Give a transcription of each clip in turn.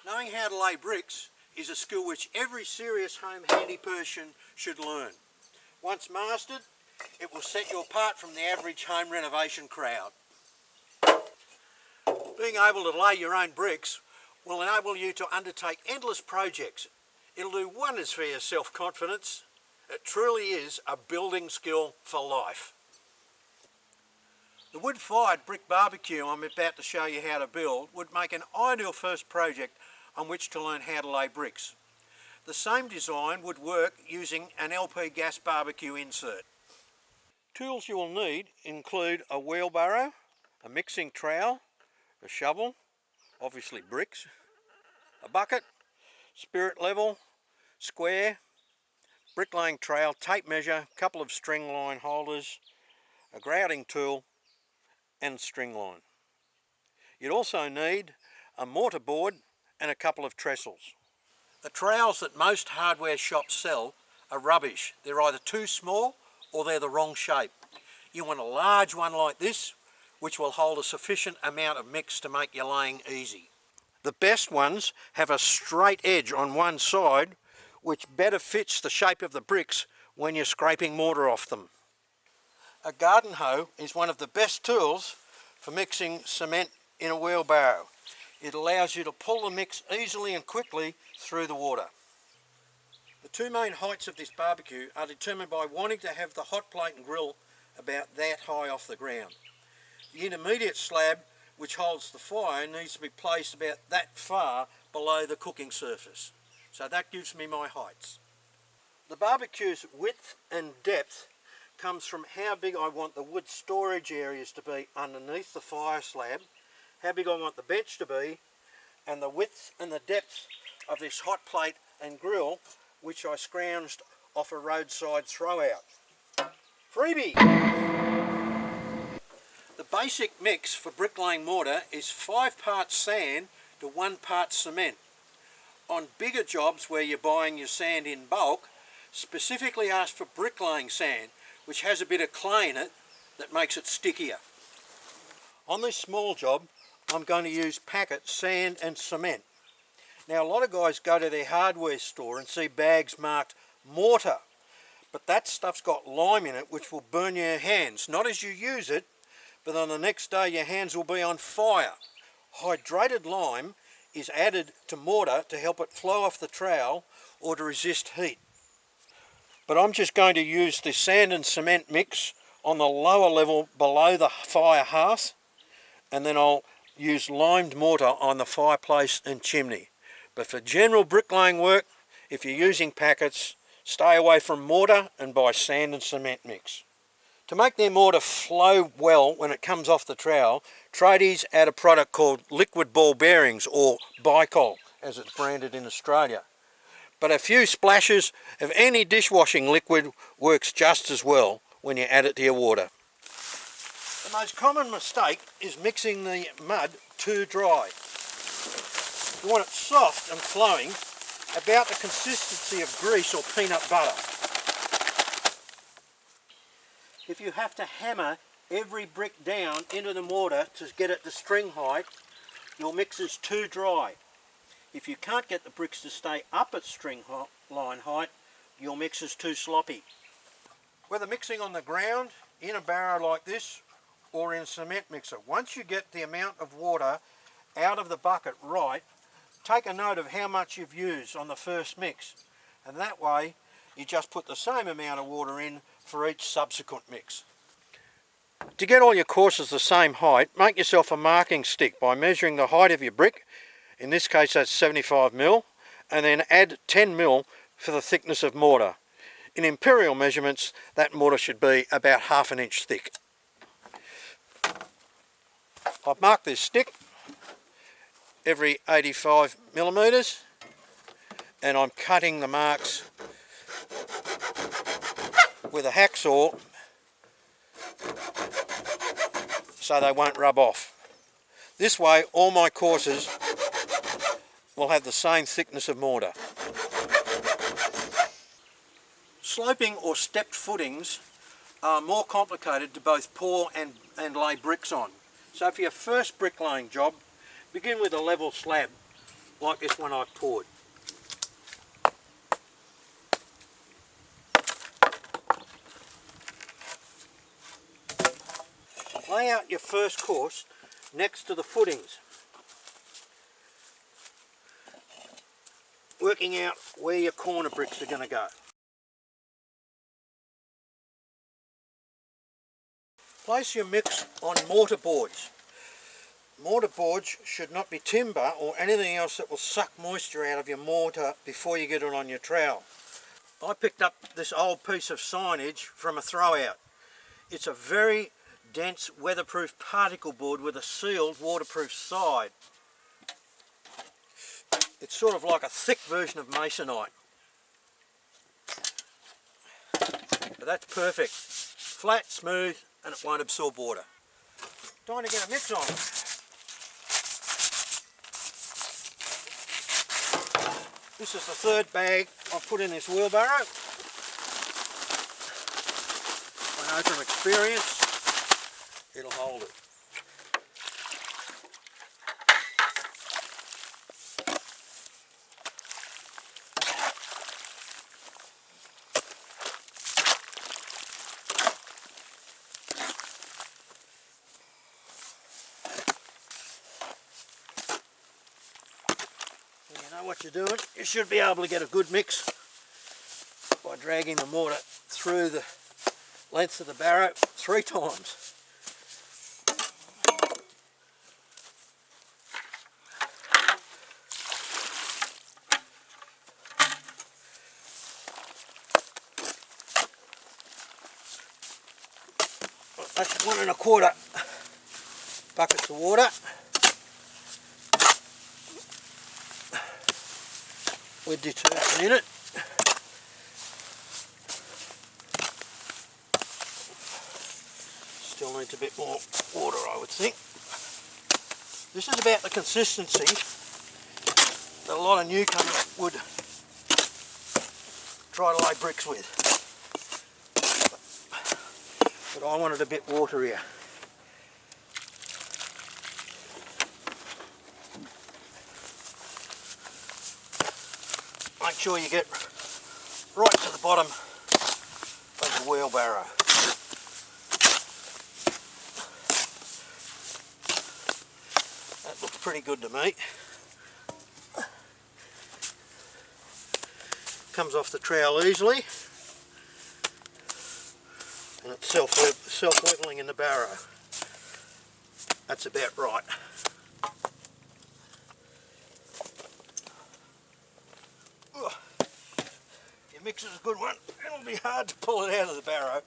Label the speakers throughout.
Speaker 1: Knowing how to lay bricks is a skill which every serious home handy person should learn. Once mastered, it will set you apart from the average home renovation crowd. Being able to lay your own bricks will enable you to undertake endless projects. It'll do wonders for your self-confidence. It truly is a building skill for life. The wood-fired brick barbecue I'm about to show you how to build would make an ideal first project on which to learn how to lay bricks. The same design would work using an LP gas barbecue insert. Tools you will need include a wheelbarrow, a mixing trowel, a shovel, obviously bricks, a bucket, spirit level, square, bricklaying trowel, tape measure, couple of string line holders, a grouting tool and string line. You'd also need a mortar board and a couple of trestles. The trowels that most hardware shops sell are rubbish. They're either too small or they're the wrong shape. You want a large one like this, which will hold a sufficient amount of mix to make your laying easy. The best ones have a straight edge on one side, which better fits the shape of the bricks when you're scraping mortar off them. A garden hoe is one of the best tools for mixing cement in a wheelbarrow. It allows you to pull the mix easily and quickly through the water. The two main heights of this barbecue are determined by wanting to have the hot plate and grill about that high off the ground. The intermediate slab, which holds the fire, needs to be placed about that far below the cooking surface. So that gives me my heights. The barbecue's width and depth comes from how big I want the wood storage areas to be underneath the fire slab, how big I want the bench to be, and the width and the depth of this hot plate and grill, which I scrounged off a roadside throwout. Freebie! The basic mix for bricklaying mortar is 5 parts sand to 1 part cement. On bigger jobs where you're buying your sand in bulk, specifically ask for bricklaying sand, which has a bit of clay in it that makes it stickier. On this small job, I'm going to use packet sand and cement. Now a lot of guys go to their hardware store and see bags marked mortar, but that stuff's got lime in it which will burn your hands, not as you use it, but on the next day your hands will be on fire. Hydrated lime is added to mortar to help it flow off the trowel or to resist heat. But I'm just going to use the sand and cement mix on the lower level below the fire hearth, and then I'll use limed mortar on the fireplace and chimney. But for general bricklaying work, if you're using packets, stay away from mortar and buy sand and cement mix. To make their mortar flow well when it comes off the trowel, tradies add a product called liquid ball bearings, or Bicol as it's branded in Australia. But a few splashes of any dishwashing liquid works just as well when you add it to your water. The most common mistake is mixing the mud too dry. You want it soft and flowing, about the consistency of grease or peanut butter. If you have to hammer every brick down into the mortar to get it to string height, your mix is too dry. If you can't get the bricks to stay up at string line height, your mix is too sloppy. Whether mixing on the ground, in a barrow like this, or in a cement mixer, once you get the amount of water out of the bucket right, take a note of how much you've used on the first mix, and that way you just put the same amount of water in for each subsequent mix. To get all your courses the same height, make yourself a marking stick by measuring the height of your brick, in this case that's 75mm, and then add 10mm for the thickness of mortar. In imperial measurements, that mortar should be about ½ an inch thick. I've marked this stick every 85mm, and I'm cutting the marks with a hacksaw so they won't rub off. This way all my courses will have the same thickness of mortar. Sloping or stepped footings are more complicated to both pour and lay bricks on. So for your first bricklaying job, begin with a level slab like this one I poured. Lay out your first course next to the footings, working out where your corner bricks are going to go. Place your mix on mortar boards. Mortar boards should not be timber or anything else that will suck moisture out of your mortar before you get it on your trowel. I picked up this old piece of signage from a throwout. It's a very dense weatherproof particle board with a sealed waterproof side. It's sort of like a thick version of masonite. But that's perfect. Flat, smooth, and it won't absorb water. Time to get a mix on. This is the third bag I've put in this wheelbarrow. I know from experience it'll hold it. When you know what you're doing, you should be able to get a good mix by dragging the mortar through the length of the barrow 3 times. That's 1 1/4 buckets of water with detergent in it. Still needs a bit more water, I would think. This is about the consistency that a lot of newcomers would try to lay bricks with. But I wanted a bit waterier. Make sure you get right to the bottom of the wheelbarrow. That looks pretty good to me. Comes off the trowel easily, and it's self-leveling in the barrow. That's about right. If your mix is a good one, it'll be hard to pull it out of the barrow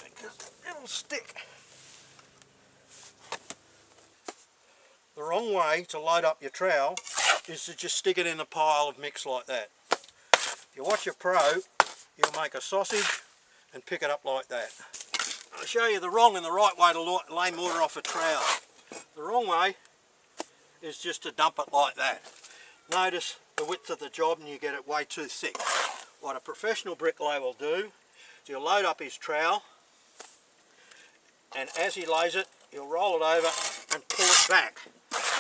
Speaker 1: because it'll stick. The wrong way to load up your trowel is to just stick it in a pile of mix like that. If you watch a pro, you'll make a sausage and pick it up like that. I'll show you the wrong and the right way to lay mortar off a trowel. The wrong way is just to dump it like that. Notice the width of the job and you get it way too thick. What a professional bricklayer will do is he'll load up his trowel, and as he lays it, he'll roll it over and pull it back.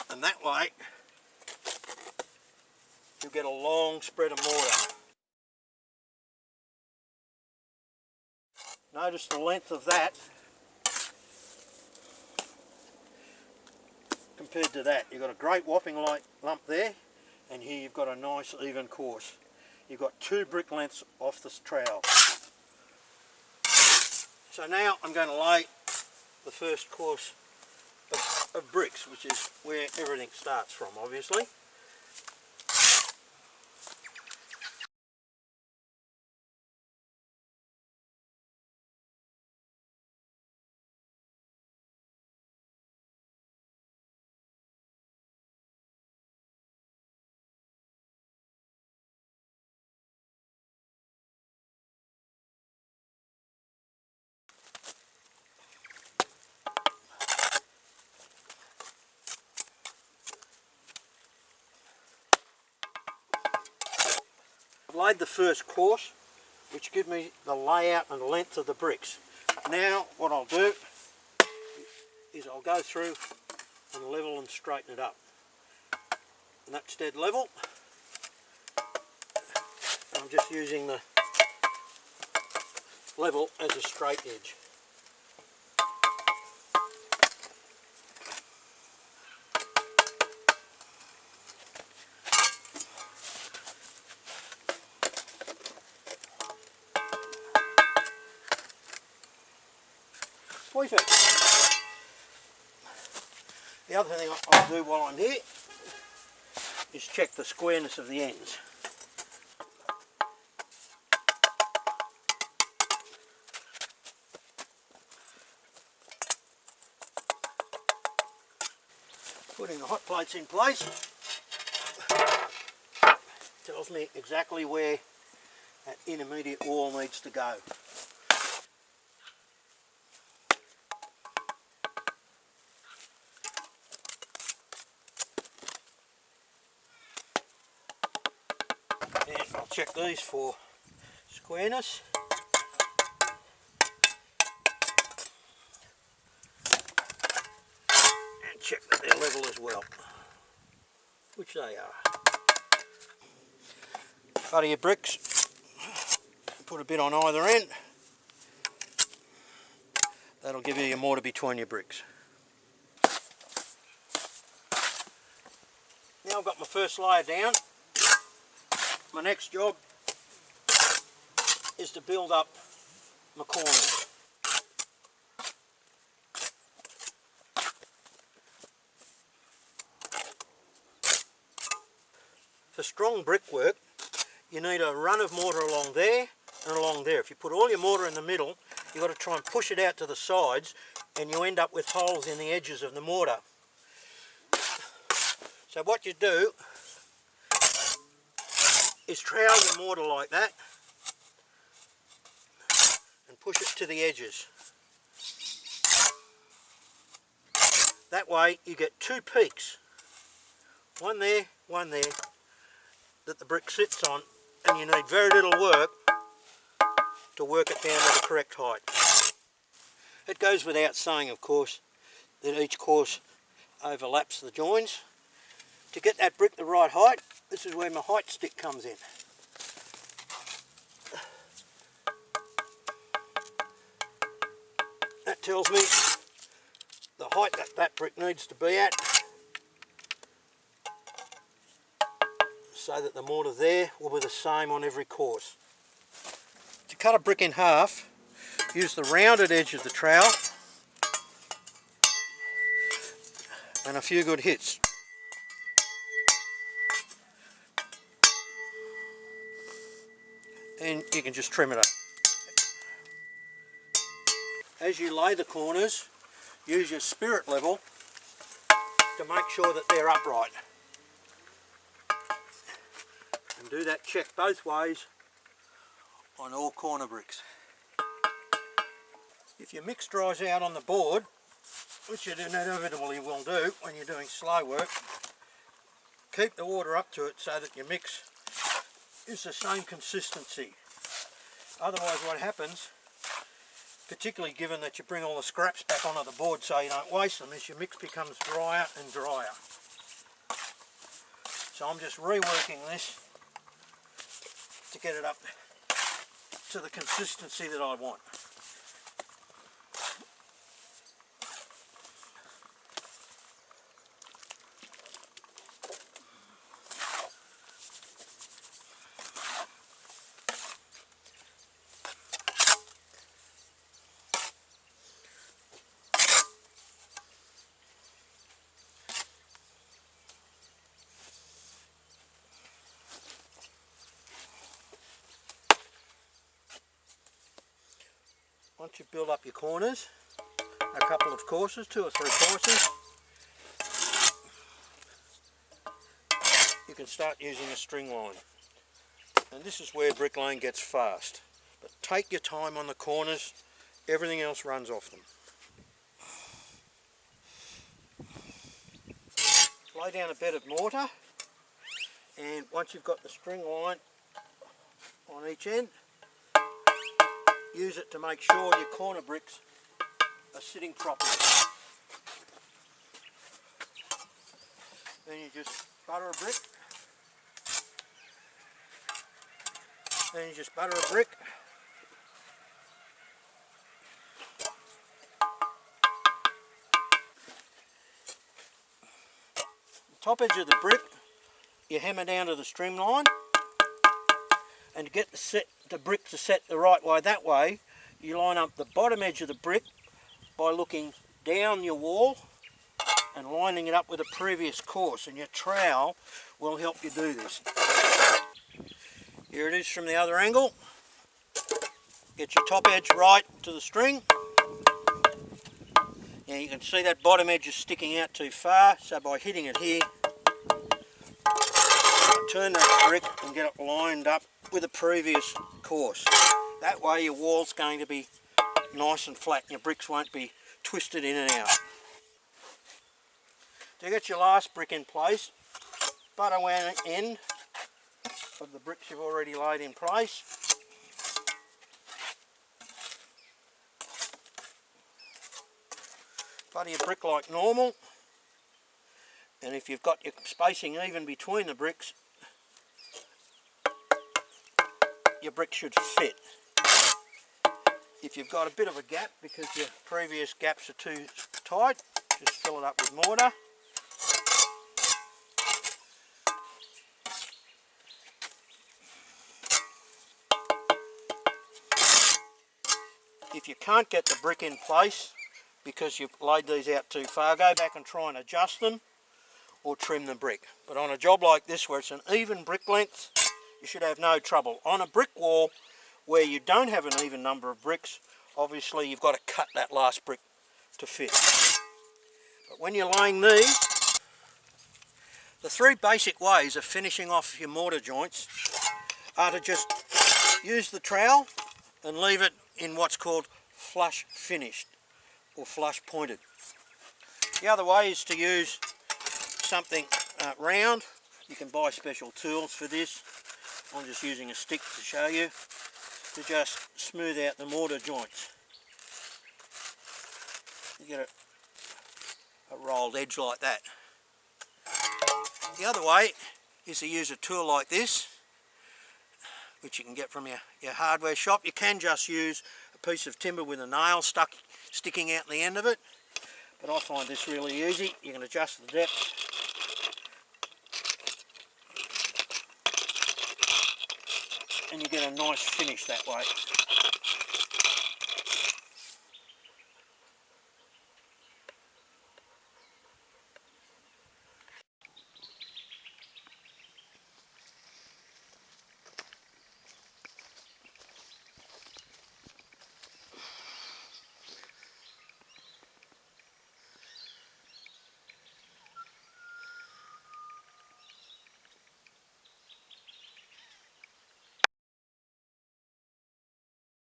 Speaker 1: And that way, you'll get a long spread of mortar. Notice the length of that compared to that. You've got a great whopping light lump there, and here you've got a nice even course. You've got 2 brick lengths off this trowel. So now I'm going to lay the first course of bricks, which is where everything starts from, obviously. I've laid the first course, which gives me the layout and length of the bricks. Now what I'll do is I'll go through and level and straighten it up. and that's dead level. I'm just using the level as a straight edge. Perfect. The other thing I'll do while I'm here is check the squareness of the ends. Putting the hot plates in place tells me exactly where that intermediate wall needs to go. And I'll check these for squareness. And check that they're level as well, which they are. Cut your bricks, put a bit on either end. That'll give you your mortar between your bricks. Now I've got my first layer down. My next job is to build up my corners. For strong brickwork, you need a run of mortar along there and along there. If you put all your mortar in the middle, you've got to try and push it out to the sides, and you end up with holes in the edges of the mortar. So what you do is trowel your mortar like that and push it to the edges. That way you get two peaks, one there, that the brick sits on, and you need very little work to work it down to the correct height. It goes without saying, of course, that each course overlaps the joins. To get that brick the right height, this is where my height stick comes in. That tells me the height that that brick needs to be at, so that the mortar there will be the same on every course. To cut a brick in half, use the rounded edge of the trowel and a few good hits. And you can just trim it up. As you lay the corners, use your spirit level to make sure that they're upright. And do that check both ways on all corner bricks. If your mix dries out on the board, which it inevitably will do when you're doing slow work, keep the water up to it so that your mix is the same consistency. Otherwise what happens, particularly given that you bring all the scraps back onto the board so you don't waste them, is your mix becomes drier and drier. So I'm just reworking this to get it up to the consistency that I want. Once you build up your corners, a couple of courses, 2 or 3 courses, you can start using a string line. And this is where bricklaying gets fast. But take your time on the corners, everything else runs off them. Lay down a bed of mortar, and once you've got the string line on each end, use it to make sure your corner bricks are sitting properly. Then you just butter a brick. Then you just butter a brick. The top edge of the brick you hammer down to the streamline, and to get the brick to set the right way that way, you line up the bottom edge of the brick by looking down your wall and lining it up with a previous course, and your trowel will help you do this. Here it is from the other angle. Get your top edge right to the string. Now you can see that bottom edge is sticking out too far, so by hitting it here, turn that brick and get it lined up with a previous course. That way your wall's going to be nice and flat and your bricks won't be twisted in and out. To get your last brick in place, butter one end of the bricks you've already laid in place. Butter your brick like normal, and if you've got your spacing even between the bricks, your brick should fit. If you've got a bit of a gap because your previous gaps are too tight, just fill it up with mortar. If you can't get the brick in place because you've laid these out too far, go back and try and adjust them or trim the brick. But on a job like this where it's an even brick length, you should have no trouble. On a brick wall where you don't have an even number of bricks, obviously you've got to cut that last brick to fit. But when you're laying these, the three basic ways of finishing off your mortar joints are to just use the trowel and leave it in what's called flush finished or flush pointed. The other way is to use something round. You can buy special tools for this. I'm just using a stick to show you, to just smooth out the mortar joints. You get a rolled edge like that. The other way is to use a tool like this, which you can get from your hardware shop. You can just use a piece of timber with a nail sticking out the end of it, but I find this really easy. You can adjust the depth. And you get a nice finish that way.